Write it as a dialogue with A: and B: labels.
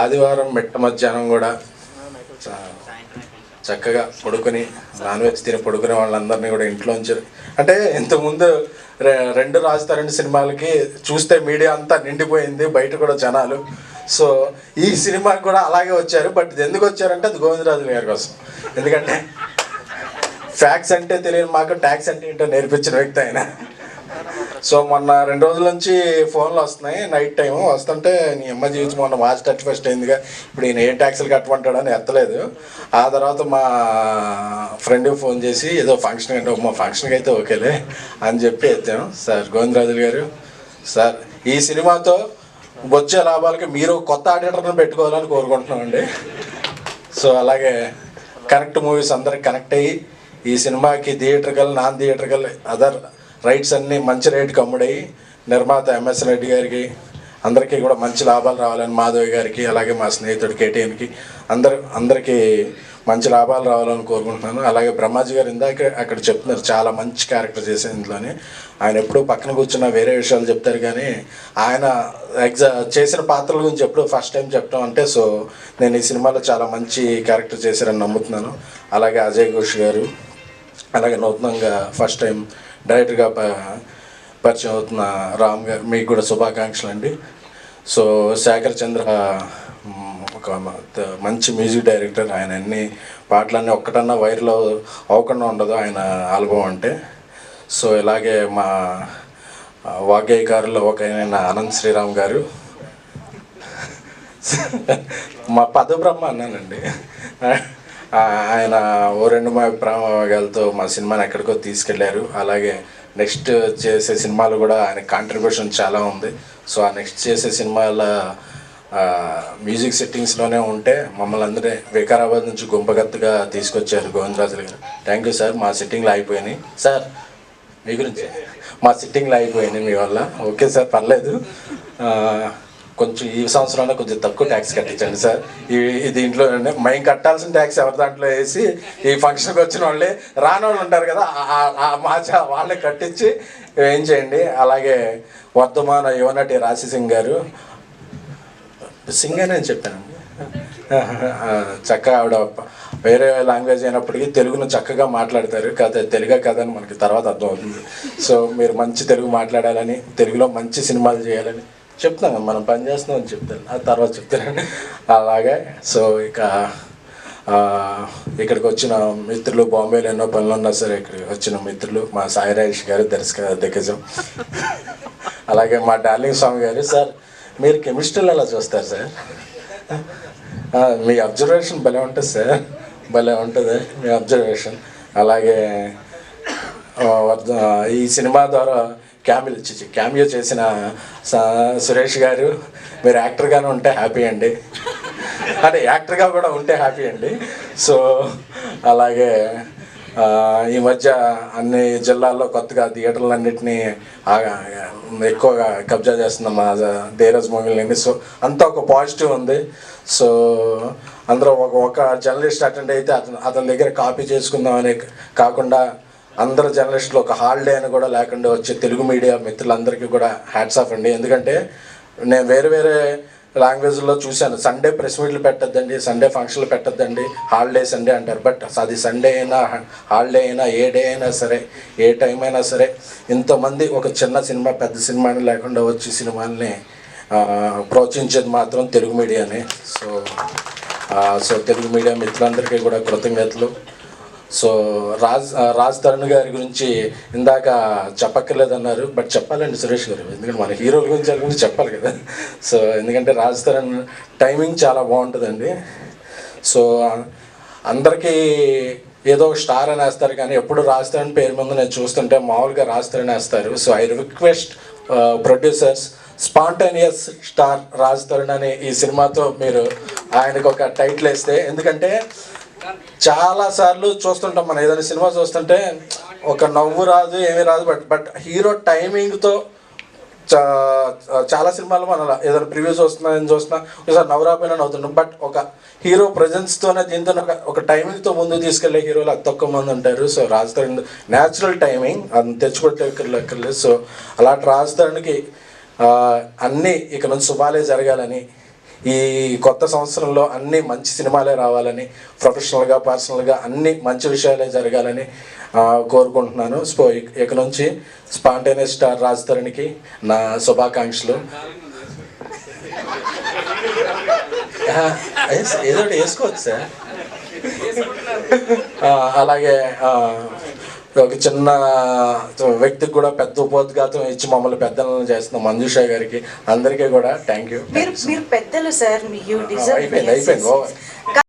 A: ఆదివారం మిట్ట మధ్యాహ్నం కూడా చక్కగా పడుకొని నాన్ వెజ్ తిని పడుకునే వాళ్ళందరినీ కూడా ఇంట్లోంచి అంటే ఇంతకుముందు రెండు రాజుతారండి సినిమాలకి చూస్తే మీడియా అంతా నిండిపోయింది, బయట కూడా జనాలు. సో ఈ సినిమాకి కూడా అలాగే వచ్చారు. బట్ ఇది ఎందుకు వచ్చారంటే అది గోవిందరాజుల గారి కోసం. ఎందుకంటే ఫ్యాక్స్ అంటే తెలియని మాకు ట్యాక్స్ అంటే ఏంటో నేర్పించిన వ్యక్తి ఆయన. సో మొన్న 2 రోజుల నుంచి ఫోన్లు వస్తున్నాయి నైట్ టైం వస్తుంటే, నీ అమ్మ జీవితం మొన్న మార్చ్ 31 అయిందిగా, ఇప్పుడు ఈయన ఏం ట్యాక్సులు కట్టమంటాడని ఎత్తలేదు. ఆ తర్వాత మా ఫ్రెండ్కి ఫోన్ చేసి ఏదో ఫంక్షన్ అంటే మా ఫంక్షన్కి అయితే ఓకేలే అని చెప్పి ఎత్తాను. సార్ గోవిందరాజులు గారు, సార్ ఈ సినిమాతో వచ్చే లాభాలకి మీరు కొత్త ఆడిటర్ని పెట్టుకోవాలని కోరుకుంటున్నామండి. సో అలాగే కనెక్ట్ మూవీస్ అందరికి కనెక్ట్ అయ్యి ఈ సినిమాకి theatrical non theatrical other rights అన్నీ మంచి రేటుకి అమ్ముడయ్యి నిర్మాత ఎంఎస్ రెడ్డి గారికి అందరికీ కూడా మంచి లాభాలు రావాలని, మాధవి గారికి అలాగే మా స్నేహితుడు కేటీఎన్కి అందరికీ మంచి లాభాలు రావాలని కోరుకుంటున్నాను. అలాగే బ్రహ్మాజీ గారు ఇందాక అక్కడ చెప్తున్నారు చాలా మంచి క్యారెక్టర్ చేశారు ఇందులోని. ఆయన ఎప్పుడూ పక్కన కూర్చున్న వేరే విషయాలు చెప్తారు కానీ ఆయన చేసిన పాత్రల గురించి ఎప్పుడు ఫస్ట్ టైం చెప్పడం అంటే, సో నేను ఈ సినిమాలో చాలా మంచి క్యారెక్టర్ చేశారని నమ్ముతున్నాను. అలాగే అజయ్ ఘోష్ గారు, అలాగే నూతనంగా ఫస్ట్ టైం డైరెక్టర్గా పరిచయం అవుతున్న రామ్ గారు, మీకు కూడా శుభాకాంక్షలు అండి. సో శేఖర్ చంద్ర ఒక మంచి మ్యూజిక్ డైరెక్టర్. ఆయన అన్ని పాటలన్నీ ఒక్కటన్నా వైరల్ అవ్వకుండా ఉండదు ఆయన ఆల్బమ్ అంటే. సో ఇలాగే మా వాగ్గేయకారుల్లో ఒక ఆయన అనంత్ శ్రీరామ్ గారు, మా పదబ్రహ్మ అన్నానండి. ఆయన ఓ 2 ప్రేమగాలతో మా సినిమాని ఎక్కడికో తీసుకెళ్లారు. అలాగే నెక్స్ట్ చేసే సినిమాలు కూడా ఆయన కాంట్రిబ్యూషన్ చాలా ఉంది. సో ఆ నెక్స్ట్ చేసే సినిమాల మ్యూజిక్ సెట్టింగ్స్లోనే ఉంటే మమ్మల్ని అందరే వికారాబాద్ నుంచి గుంపగత్తుగా తీసుకొచ్చారు గోవిందరాజులు గారు. Thank you sir. మా సిట్టింగ్లో అయిపోయినాయి సార్, మీ గురించి మా సిట్టింగ్లో అయిపోయినాయి మీ వల్ల. ఓకే సార్, పర్లేదు. కొంచెం ఈ సంవత్సరంలో కొంచెం తక్కువ ట్యాక్స్ కట్టించండి సార్. దీంట్లో మేము కట్టాల్సిన ట్యాక్స్ ఎవరి దాంట్లో వేసి ఈ ఫంక్షన్కి వచ్చిన వాళ్ళే రాని వాళ్ళు ఉంటారు కదా, వాళ్ళే కట్టించి ఏం చేయండి. అలాగే వర్ధమాన యువనటి రాశి సింగ్ గారు, సింగ్ అని చెప్పానండి, చక్కగా ఆవిడ వేరే లాంగ్వేజ్ అయినప్పటికీ తెలుగును చక్కగా మాట్లాడతారు. తెలుగే కదని మనకి తర్వాత అర్థమవుతుంది. సో మీరు మంచి తెలుగు మాట్లాడాలని, తెలుగులో మంచి సినిమాలు చేయాలని చెప్తాను. మనం పని చేస్తున్నామని చెప్తాను, ఆ తర్వాత చెప్తానండి. అలాగే సో ఇక్కడికి వచ్చిన మిత్రులు, బాంబేలో ఎన్నో పనులు ఉన్నా సరే ఇక్కడికి వచ్చిన మిత్రులు, మా సాయి రాజేష్ గారు దిగ్గజం, అలాగే మా డార్లింగ్ స్వామి గారు. సార్ మీరు కెమిస్ట్రీలో ఎలా చూస్తారు సార్? మీ అబ్జర్వేషన్ భలే ఉంటుంది సార్, భలే ఉంటుంది మీ అబ్జర్వేషన్. అలాగే ఈ సినిమా ద్వారా క్యామియో చేసిన సురేష్ గారు, మీరు యాక్టర్గానే ఉంటే హ్యాపీ అండి, అంటే యాక్టర్గా కూడా ఉంటే హ్యాపీ అండి. సో అలాగే ఈ మధ్య అన్ని జిల్లాల్లో కొత్తగా థియేటర్లన్నింటినీ ఎక్కువగా కబ్జా చేస్తున్న మా ధీరజ్ మొగిలిని. సో అంతా ఒక పాజిటివ్ ఉంది. సో అందరూ ఒక జర్నలిస్ట్ అటెండ్ అయితే అతని దగ్గర కాపీ చేసుకుందామని కాకుండా అందరు జర్నలిస్టులు ఒక హాలిడే అని కూడా లేకుండా వచ్చే తెలుగు మీడియా మిత్రులందరికీ కూడా హ్యాట్స్ ఆఫ్ అండి. ఎందుకంటే నేను వేరే లాంగ్వేజ్లో చూశాను, సండే ప్రెస్ మీట్లు పెట్టద్దండి, సండే ఫంక్షన్లు పెట్టద్దండి, హాలిడే సండే అంటారు. బట్ అది సండే అయినా హాలిడే అయినా ఏ డే అయినా సరే ఏ టైం అయినా సరే ఇంతమంది ఒక చిన్న సినిమా పెద్ద సినిమాని లేకుండా వచ్చి సినిమాల్ని ప్రోత్సహించేది మాత్రం తెలుగు మీడియానే. సో తెలుగు మీడియా మిత్రులందరికీ కూడా కృతజ్ఞతలు. సో రాజ్ తరుణ్ గారి గురించి ఇందాక చెప్పక్కర్లేదన్నారు, బట్ చెప్పాలండి సురేష్ గారు, ఎందుకంటే మన హీరోల గురించి చెప్పాలి కదా. సో ఎందుకంటే రాజ్ తరుణ్ టైమింగ్ చాలా బాగుంటుందండి. సో అందరికీ ఏదో స్టార్ అని వేస్తారు కానీ ఎప్పుడు రాజ్ తరుణ్ పేరు ముందు నేను చూస్తుంటే మామూలుగా రాజ్ తరుణ్ వేస్తారు. So I request producers, spontaneous star Raj Tarun అని ఈ సినిమాతో మీరు ఆయనకు ఒక టైటిల్ వేస్తే, ఎందుకంటే చాలాసార్లు చూస్తుంటాం మనం ఏదైనా సినిమా చూస్తుంటే ఒక నవ్వు రాదు ఏమీ రాదు, బట్ హీరో టైమింగ్తో చాలా సినిమాలు మనం ఏదైనా ప్రివ్యూస్ చూస్తున్నా ఒకసారి నవ్వురాపోయినా నవ్వుతుంటాం. బట్ ఒక హీరో ప్రజెన్స్తోనే దీంతో ఒక టైమింగ్తో ముందుకు తీసుకెళ్లే హీరోలు అతి తక్కువ మంది ఉంటారు. So Raj Tarun natural timing అది తెచ్చుకోవట్లేదు. సో అలాంటి రాజ్ తరుణ్కి అన్నీ ఇక నుంచి శుభాలే జరగాలని, ఈ కొత్త సంవత్సరంలో అన్ని మంచి సినిమాలే రావాలని, ప్రొఫెషనల్గా పర్సనల్గా అన్ని మంచి విషయాలే జరగాలని కోరుకుంటున్నాను. సో ఇక నుంచి స్పాంటేనియస్ స్టార్ రాజ్ తరుణ్కి నా శుభాకాంక్షలు. ఏదో ఒకటి వేసుకోవచ్చు సార్. అలాగే ఒక చిన్న వ్యక్తికి కూడా పెద్ద ఉపోద్ఘాతం ఇచ్చి మమ్మల్ని పెద్దలను చేస్తున్న మంజుషా గారికి అందరికీ కూడా థ్యాంక్ యూ.
B: మీరు పెద్దలు సార్,
A: అయిపోయింది.